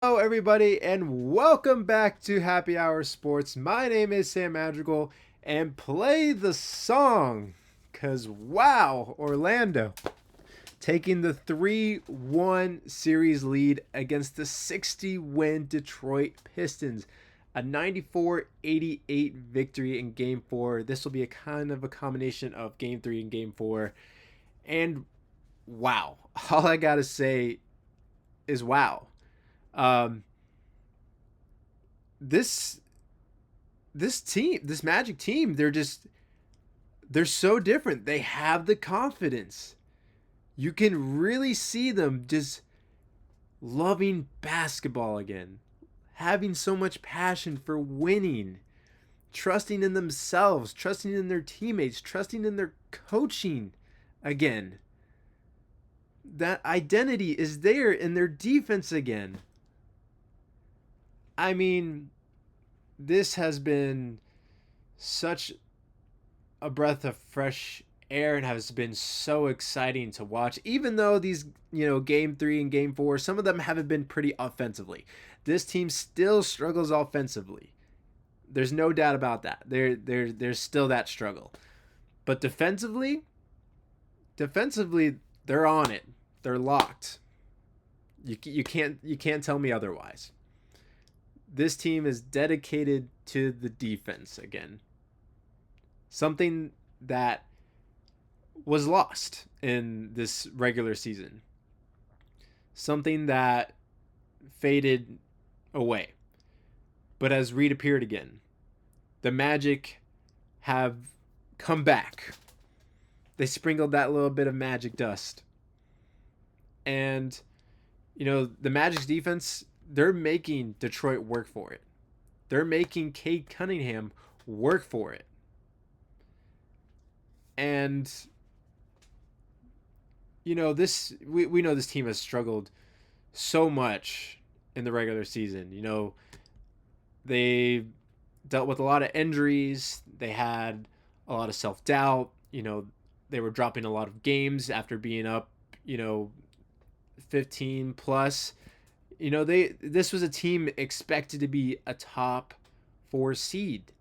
Hello, everybody, and welcome back to Happy Hour Sports. My name is Sam Madrigal, and play the song. Because, wow, Orlando taking the 3-1 series lead against the 60-win Detroit Pistons. A 94-88 victory in Game 4. This will be a kind of a combination of Game 3 and Game 4. And, wow, all I got to say is wow. Um, this this Magic team, they're so different. They have the confidence. You can really see them just loving basketball again, having so much passion for winning, trusting in themselves, trusting in their teammates, trusting in their coaching again. That identity is there in their defense again. I mean, this has been such a breath of fresh air and has been so exciting to watch. Even though these, game 3 and game 4, some of them haven't been pretty offensively. This team still struggles offensively. There's no doubt about that. There's still that struggle. But defensively, they're on it. They're locked. You can't tell me otherwise. This team is dedicated to the defense again. Something that was lost in this regular season. Something that faded away, but has reappeared again. The Magic have come back. They sprinkled that little bit of magic dust. And, the Magic's defense, they're making Detroit work for it. They're making Cade Cunningham work for it. And this we know this team has struggled so much in the regular season. They dealt with a lot of injuries. They had a lot of self-doubt. They were dropping a lot of games after being up, 15 plus. This was a team expected to be a top 4 seed.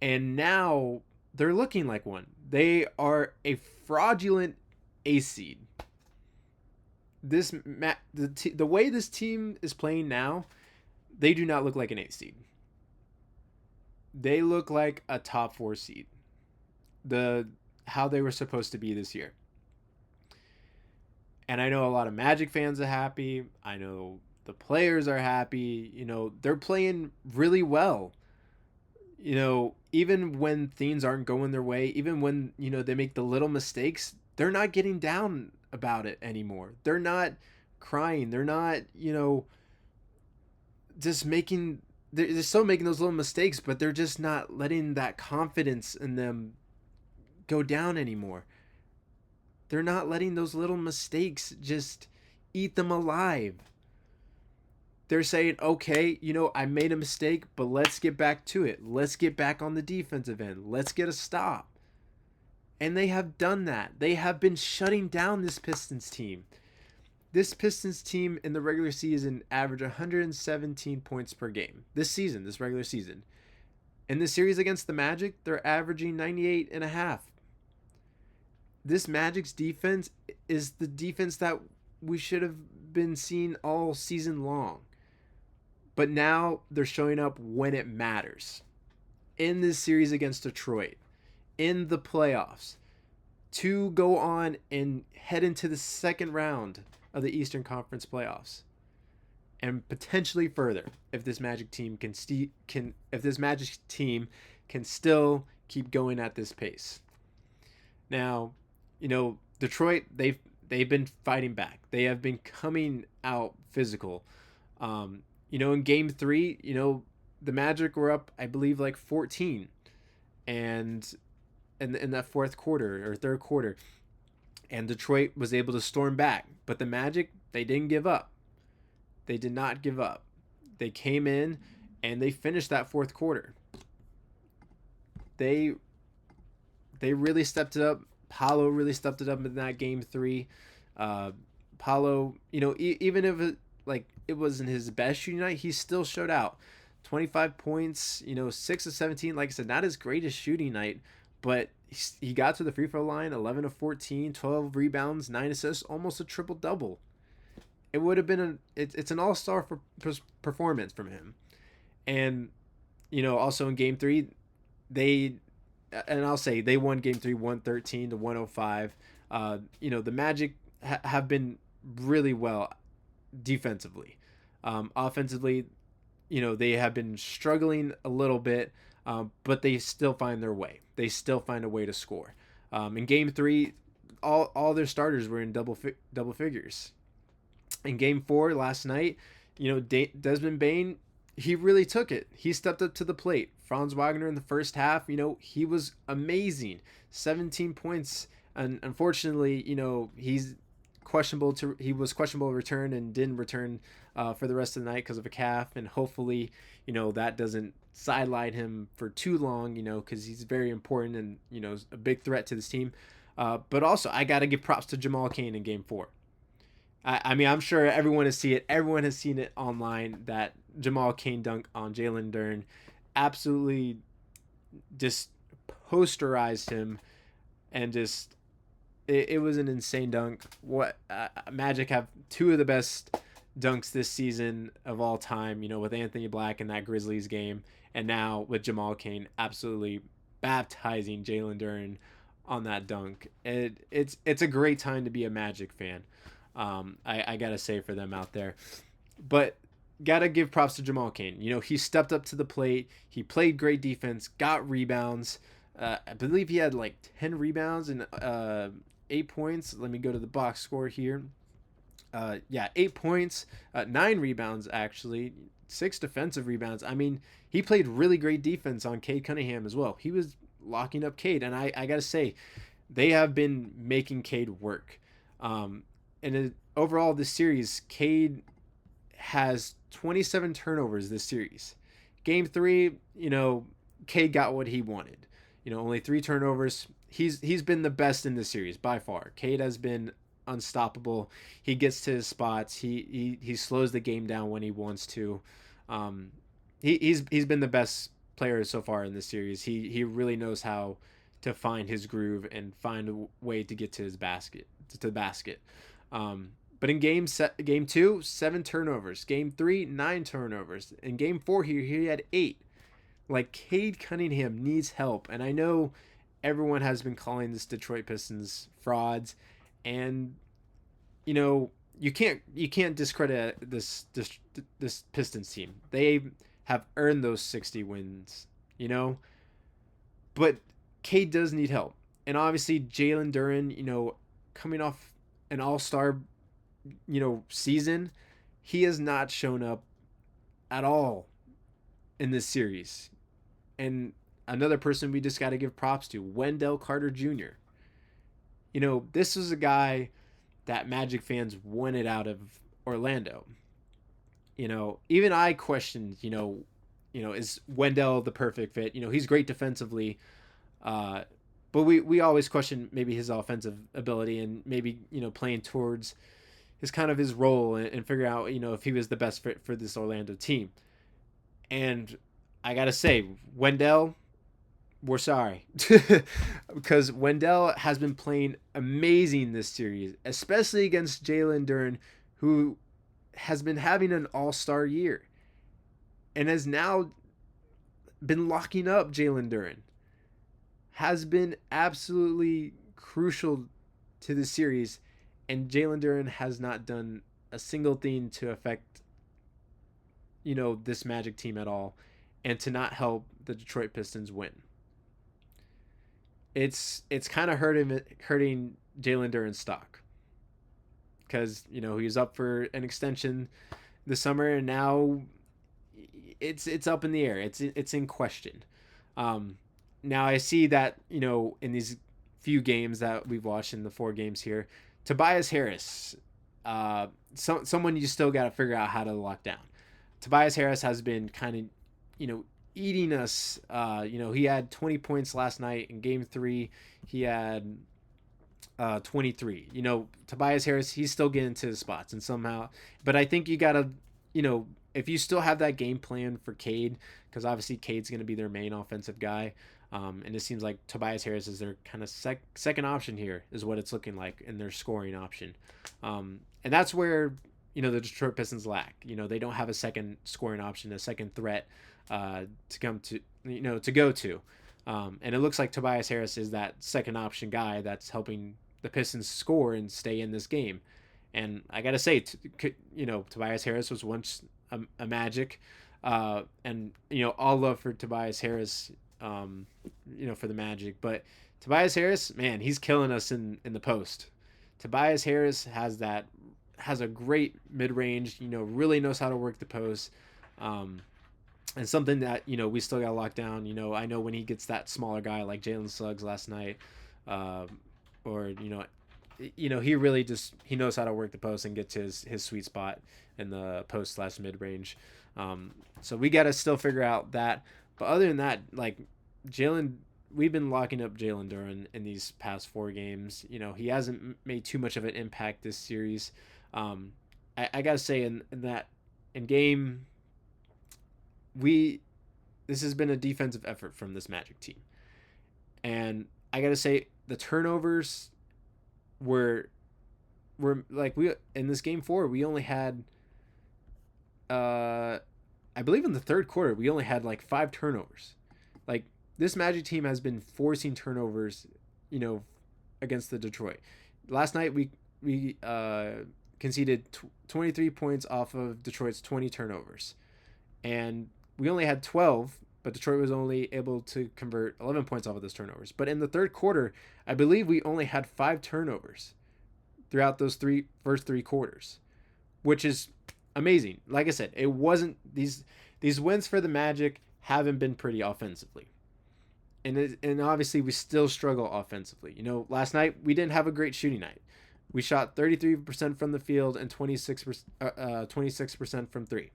And now they're looking like one. They are a fraudulent A seed. The way this team is playing now, they do not look like an 8 seed. They look like a top 4 seed. How they were supposed to be this year. And I know a lot of Magic fans are happy. I know the players are happy. They're playing really well. Even when things aren't going their way, even when, they make the little mistakes, they're not getting down about it anymore. They're not crying. They're not, just making, they're still making those little mistakes, but they're just not letting that confidence in them go down anymore. They're not letting those little mistakes just eat them alive. They're saying, okay, I made a mistake, but let's get back to it. Let's get back on the defensive end. Let's get a stop. And they have done that. They have been shutting down this Pistons team. This Pistons team in the regular season averaged 117 points per game. This regular season. In the series against the Magic, they're averaging 98 and a half. This Magic's defense is the defense that we should have been seeing all season long. But now they're showing up when it matters. In this series against Detroit, in the playoffs, to go on and head into the second round of the Eastern Conference playoffs, and potentially further if this Magic team can still keep going at this pace. Now, Detroit, they've been fighting back. They have been coming out physical. In game 3, the Magic were up, I believe, like 14, and in that fourth quarter or third quarter, and Detroit was able to storm back. But the Magic, they didn't give up. They did not give up. They came in and they finished that fourth quarter. They really stepped it up. Paolo really stepped it up in that game 3. Paolo, even if it wasn't his best shooting night, he still showed out. 25 points, 6 of 17. Like I said, not his greatest shooting night, but he got to the free throw line, 11 of 14, 12 rebounds, 9 assists, almost a triple double. It would have been it's an all-star performance from him. And also in game 3, they and I'll say they won game 3 113 to 105. The Magic have been really well defensively. Offensively, they have been struggling a little bit, but they still find their way. They still find a way to score. In game 3, all their starters were in double figures. In game 4 last night, Desmond Bane, he really took it. He stepped up to the plate. Franz Wagner in the first half, he was amazing. 17 points. And unfortunately, he was questionable to return and didn't return for the rest of the night because of a calf. And hopefully, that doesn't sideline him for too long, because he's very important and, a big threat to this team. But also, I got to give props to Jamal Cain in game 4. I mean, I'm sure everyone has seen it. Everyone has seen it online, that Jamal Cain dunk on Jalen Duren absolutely just posterized him, and just it was an insane dunk. What Magic have 2 of the best dunks this season of all time, with Anthony Black in that Grizzlies game, and now with Jamal Cain absolutely baptizing Jalen Duren on that dunk. It's a great time to be a Magic fan. I gotta say, for them out there. But gotta give props to Jamal Cain. He stepped up to the plate. He played great defense, got rebounds. I believe he had like 10 rebounds and 8 points. Let me go to the box score here. 8 points, 9 rebounds actually, 6 defensive rebounds. I mean, he played really great defense on Cade Cunningham as well. He was locking up Cade, and I gotta say, they have been making Cade work. And overall, this series, Cade has 27 turnovers this series. Game 3, Cade got what he wanted. Only 3 turnovers. He's been the best in this series by far. Cade has been unstoppable. He gets to his spots. He slows the game down when he wants to. He's been the best player so far in this series. He really knows how to find his groove and find a way to get to his basket. But in game 2, 7 turnovers. Game 3, 9 turnovers. In game 4 here, he had 8. Like, Cade Cunningham needs help, and I know everyone has been calling this Detroit Pistons frauds, and you can't discredit this Pistons team. They have earned those 60 wins, but Cade does need help, and obviously Jalen Duren, coming off an all-star, season, he has not shown up at all in this series. And another person we just got to give props to, Wendell Carter Jr. This was a guy that Magic fans wanted out of Orlando. Even I questioned, is Wendell the perfect fit? He's great defensively, but we always question maybe his offensive ability and maybe, playing towards his role and figure out, if he was the best fit for this Orlando team. And I got to say, Wendell, we're sorry. Because Wendell has been playing amazing this series, especially against Jalen Duren, who has been having an all-star year and has now been locking up Jalen Duren. Has been absolutely crucial to the series, and Jalen Duren has not done a single thing to affect, this Magic team at all, and to not help the Detroit Pistons win. It's kind of hurting Jalen Duren's stock, because he was up for an extension this summer, and now it's up in the air. It's in question. Now I see that, in these few games that we've watched, in the 4 games here, Tobias Harris, someone you still got to figure out how to lock down. Tobias Harris has been kind of, eating us. He had 20 points last night. In game 3, he had 23. Tobias Harris, he's still getting to his spots, and somehow, but I think you got to you know, if you still have that game plan for Cade, because obviously Cade's going to be their main offensive guy, and it seems like Tobias Harris is their kind of second option here, is what it's looking like in their scoring option. And that's where, the Detroit Pistons lack. They don't have a second scoring option, a second threat to come to, to go to. And it looks like Tobias Harris is that second option guy that's helping the Pistons score and stay in this game. And I gotta say, Tobias Harris was once a Magic, and all love for Tobias Harris, for the Magic. But Tobias Harris, man, he's killing us in the post. Tobias Harris has a great mid range. Really knows how to work the post. And something that we still got to lock down. I know when he gets that smaller guy like Jalen Suggs last night, or he really just he knows how to work the post and get to his sweet spot in the post / mid range. So we got to still figure out that. But other than that, like Jalen, we've been locking up Jalen Duren in these past 4 games. He hasn't made too much of an impact this series. I gotta say in game, this has been a defensive effort from this Magic team, and I gotta say the turnovers were like we in this game 4 we only had I believe in the third quarter we only had like 5 turnovers. Like this Magic team has been forcing turnovers, against the Detroit. Last night we conceded 23 points off of Detroit's 20 turnovers, and we only had 12, but Detroit was only able to convert 11 points off of those turnovers. But in the third quarter, I believe we only had 5 turnovers throughout those first three quarters, which is amazing. Like I said, it wasn't these wins for the Magic haven't been pretty offensively. And obviously we still struggle offensively. Last night we didn't have a great shooting night. We shot 33% from the field and 26% from 3.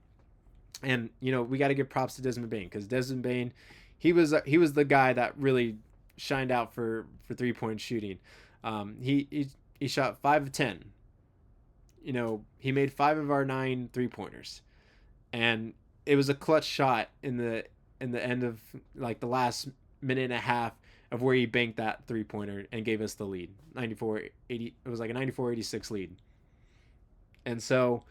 And we got to give props to Desmond Bane, because Desmond Bane, he was the guy that really shined out for 3-point shooting. He shot 5 of 10. He made 5 of our 9 3-pointers, and it was a clutch shot in the end of like the last minute and a half of where he banked that 3-pointer and gave us the lead, 94-80. It was like a 94-86 lead. And so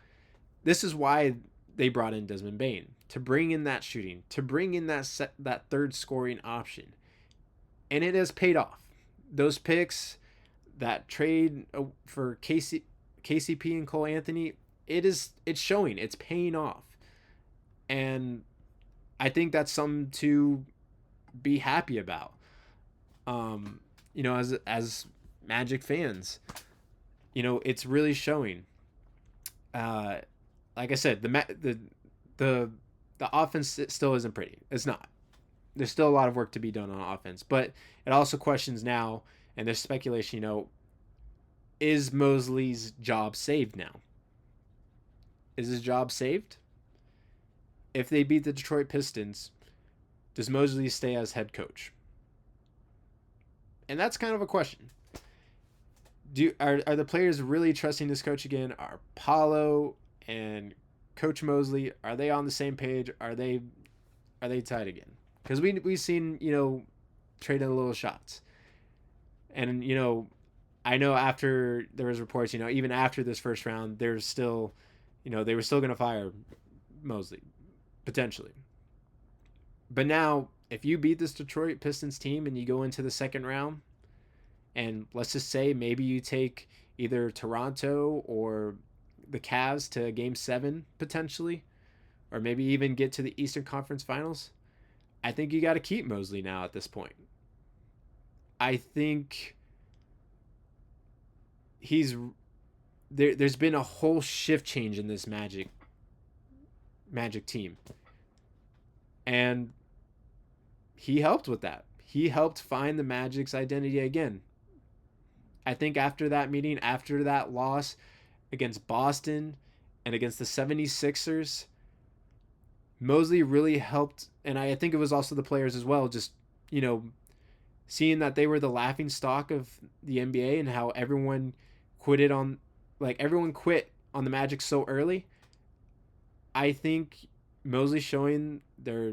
this is why they brought in Desmond Bane, to bring in that shooting, to bring in that third scoring option. And it has paid off. Those picks, that trade for KCP and Cole Anthony, it's showing, it's paying off. And I think that's something to be happy about. As Magic fans, it's really showing. Like I said, the offense still isn't pretty. It's not. There's still a lot of work to be done on offense, but it also questions now, and there's speculation. Is Mosley's job saved now? Is his job saved? If they beat the Detroit Pistons, does Mosley stay as head coach? And that's kind of a question. Are the players really trusting this coach again? Are Paolo and Coach Mosley, are they on the same page? Are they tied again? Because we've seen trading little shots, and I know after there was reports, even after this first round, there's still, they were still going to fire Mosley potentially. But now, if you beat this Detroit Pistons team and you go into the second round, and let's just say maybe you take either Toronto or the Cavs to Game 7 potentially, or maybe even get to the Eastern Conference Finals, I think you got to keep Mosley now at this point. I think there's been a whole shift change in this Magic team. And he helped with that. He helped find the Magic's identity again. I think after that meeting, after that loss against Boston and against the 76ers, Mosley really helped, and I think it was also the players as well, just, seeing that they were the laughing stock of the NBA and how everyone quit on the Magic so early. I think Mosley showing their,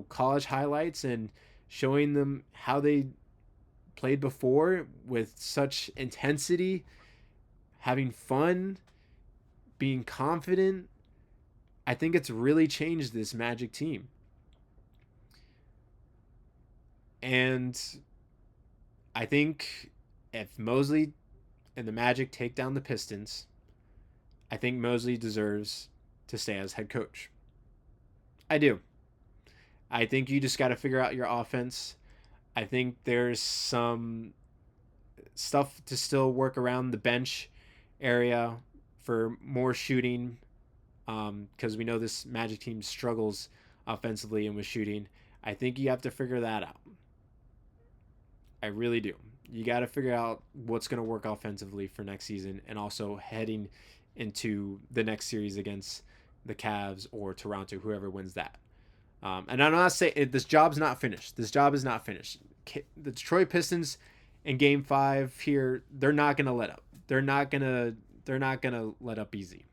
college highlights and showing them how they played before with such intensity, having fun, being confident. I think it's really changed this Magic team. And I think if Mosley and the Magic take down the Pistons, I think Mosley deserves to stay as head coach. I do. I think you just got to figure out your offense. I think there's some stuff to still work around the bench area for more shooting, because we know this Magic team struggles offensively and with shooting. I think you have to figure that out. I really do. You got to figure out what's going to work offensively for next season, and also heading into the next series against the Cavs or Toronto, whoever wins that. And I'm not saying this job's not finished. This job is not finished. The Detroit Pistons in Game 5 here, they're not going to let up. They're not going to let up easy.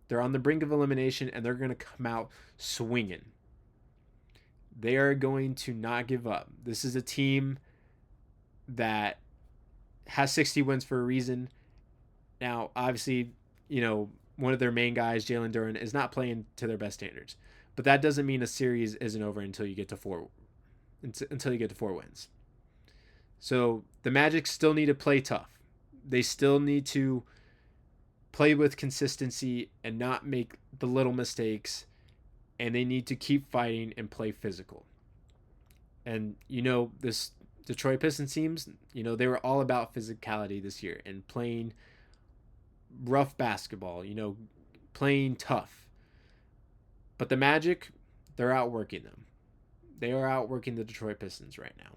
They're on the brink of elimination, and they're going to come out swinging. They are going to not give up. This is a team that has 60 wins for a reason. Now, obviously, one of their main guys, Jalen Duren, is not playing to their best standards. But that doesn't mean a series isn't over until you get to four wins. So the Magic still need to play tough. They still need to play with consistency and not make the little mistakes. And they need to keep fighting and play physical. And this Detroit Pistons teams, they were all about physicality this year and playing rough basketball, playing tough. But the Magic, they're outworking them. They are outworking the Detroit Pistons right now.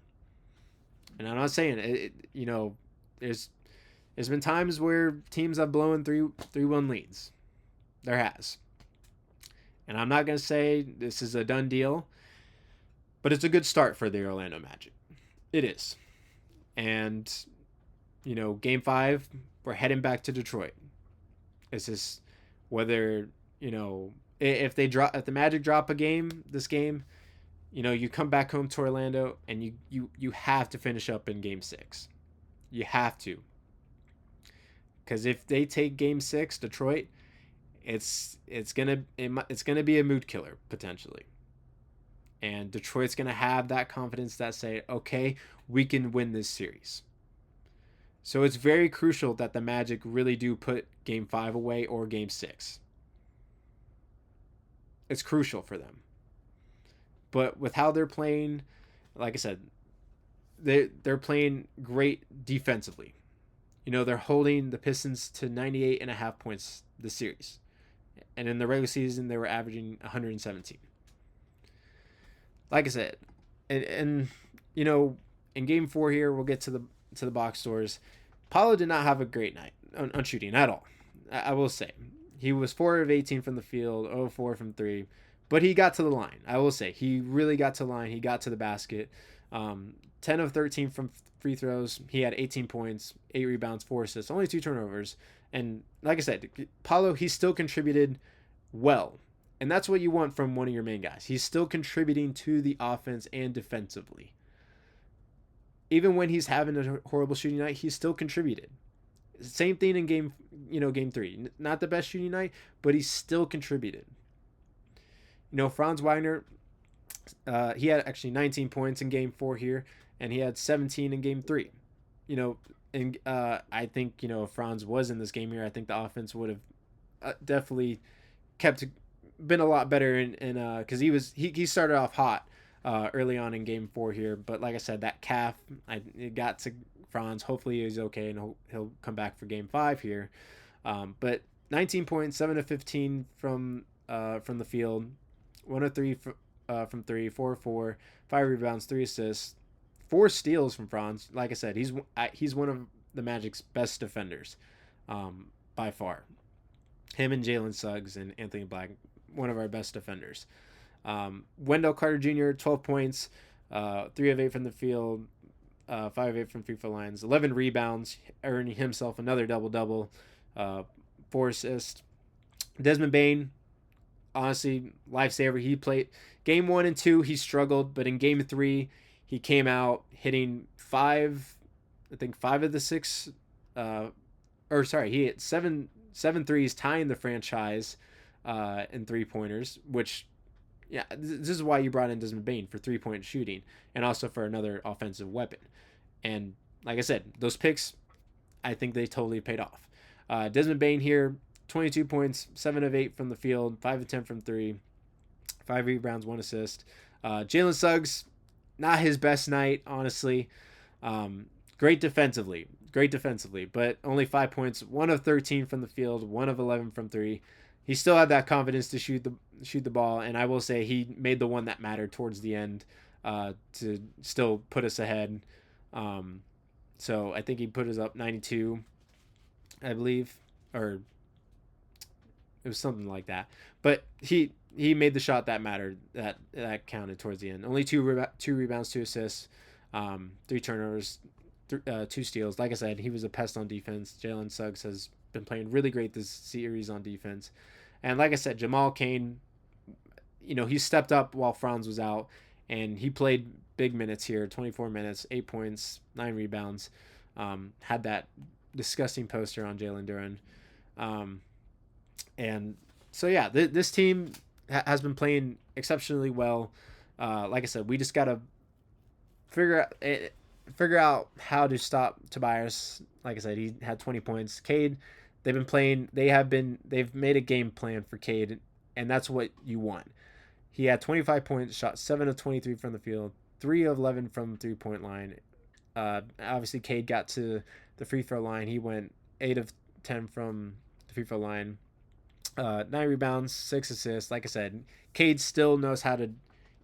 And I'm not saying there's been times where teams have blown 3-1 leads. There has. And I'm not going to say this is a done deal, but it's a good start for the Orlando Magic. It is. And, Game 5, we're heading back to Detroit. It's just whether, if the Magic drop this game, you come back home to Orlando and you have to finish up in Game 6. You have to. Because if they take Game 6, Detroit, it's gonna be a mood killer potentially. And Detroit's gonna have that confidence that say, okay, we can win this series. So it's very crucial that the Magic really do put Game 5 away or Game 6. It's crucial for them. But with how they're playing, like I said, they're playing great defensively. They're holding the Pistons to 98.5 points this series. And in the regular season, they were averaging 117. Like I said, and in Game 4 here, we'll get to the box scores. Paolo did not have a great night on shooting at all. I will say. He was 4 of 18 from the field, 0 of 4 from 3. But he got to the line. I will say. He really got to the line. He got to the basket. 10 of 13 from free throws. He had 18 points, 8 rebounds, 4 assists, only 2 turnovers. And like I said, Paolo, he still contributed well. And that's what you want from one of your main guys. He's still contributing to the offense and defensively. Even when he's having a horrible shooting night, he still contributed. Same thing in Game 3. Not the best shooting night, but he still contributed. Franz Wagner, he had actually 19 points in Game 4 here, and he had 17 in Game 3. And I think, if Franz was in this game here, I think the offense would have definitely been a lot better in because he started off hot early on in Game 4 here, but like I said, that calf, it got to Franz. Hopefully he's okay and he'll come back for Game 5 here. But 19 points, 7 of 15 from the field, 1 of 3 from 3, 4 of 4, 5 rebounds, 3 assists, 4 steals from Franz. Like I said, he's one of the Magic's best defenders by far. Him and Jalen Suggs and Anthony Black, one of our best defenders. Wendell Carter Jr., 12 points, 3 of 8 from the field, 5 of 8 from free-throw lines, 11 rebounds, earning himself another double-double, 4 assists. Desmond Bane, honestly, lifesaver. He played game 1 and 2. He struggled, but in game 3, he came out hitting I think 5 of the 6, uh, or sorry, he hit seven threes, tying the franchise in 3-pointers, which, yeah, this is why you brought in Desmond Bane for 3-point shooting and also for another offensive weapon. And like I said, those picks, I think they totally paid off. Desmond Bane here, 22 points, 7 of 8 from the field, 5 of 10 from 3, 5 rebounds, 1 assist. Jalen Suggs, not his best night, honestly. Um, great defensively, but only 5 points, 1 of 13 from the field, 1 of 11 from 3. He still had that confidence to shoot the ball, and I will say he made the one that mattered towards the end to still put us ahead. So I think he put us up 92, I believe, or it was something like that. But he made the shot that mattered, that counted towards the end. Only two rebounds, 2 assists, 3 turnovers, 2 steals. Like I said, he was a pest on defense. Jalen Suggs has been playing really great this series on defense. And like I said, Jamal Cain, he stepped up while Franz was out, and he played big minutes here, 24 minutes, 8 points, 9 rebounds. Had that disgusting poster on Jalen Duren. And so, yeah, this team has been playing exceptionally well. Like I said, we just got to figure out how to stop Tobias. Like I said, he had 20 points. Cade, they've made a game plan for Cade, and that's what you want. He had 25 points, shot 7 of 23 from the field, 3 of 11 from 3-point line. Obviously, Cade got to the free throw line. He went 8 of 10 from the free throw line. 9 rebounds, 6 assists. Like I said, Cade still knows how to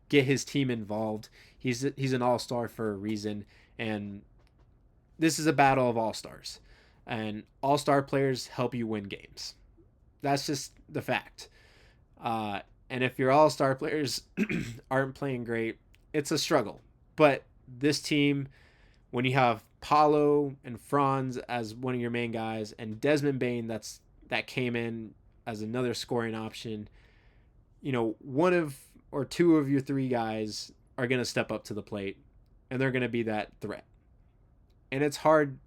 get his team involved. He's an all-star for a reason, and this is a battle of all-stars. And all-star players help you win games. That's just the fact. And if your all-star players aren't playing great, it's a struggle. But this team, when you have Paolo and Franz as one of your main guys, and Desmond Bane that came in as another scoring option, one of or two of your 3 guys are going to step up to the plate, and they're going to be that threat. And it's hard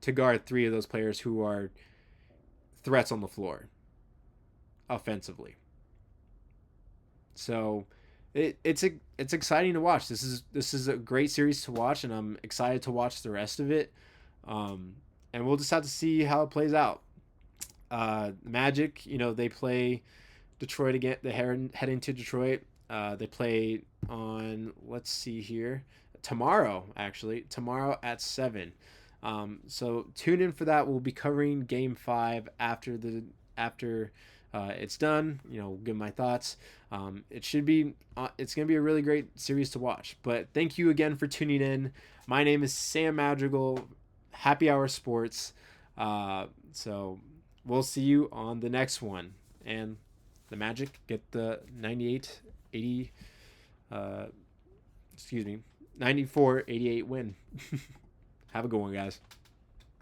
to guard 3 of those players who are threats on the floor offensively. So it's exciting to watch. This is a great series to watch, and I'm excited to watch the rest of it. And we'll just have to see how it plays out. Magic, they play Detroit again. They're heading to Detroit. They play on, let's see here, tomorrow at 7. So tune in for that. We'll be covering Game 5 after it's done. Give my thoughts. It's gonna be a really great series to watch. But thank you again for tuning in. My name is Sam Madrigal, Happy Hour Sports. So we'll see you on the next one. And the Magic get the 94-88 win. Have a good one, guys.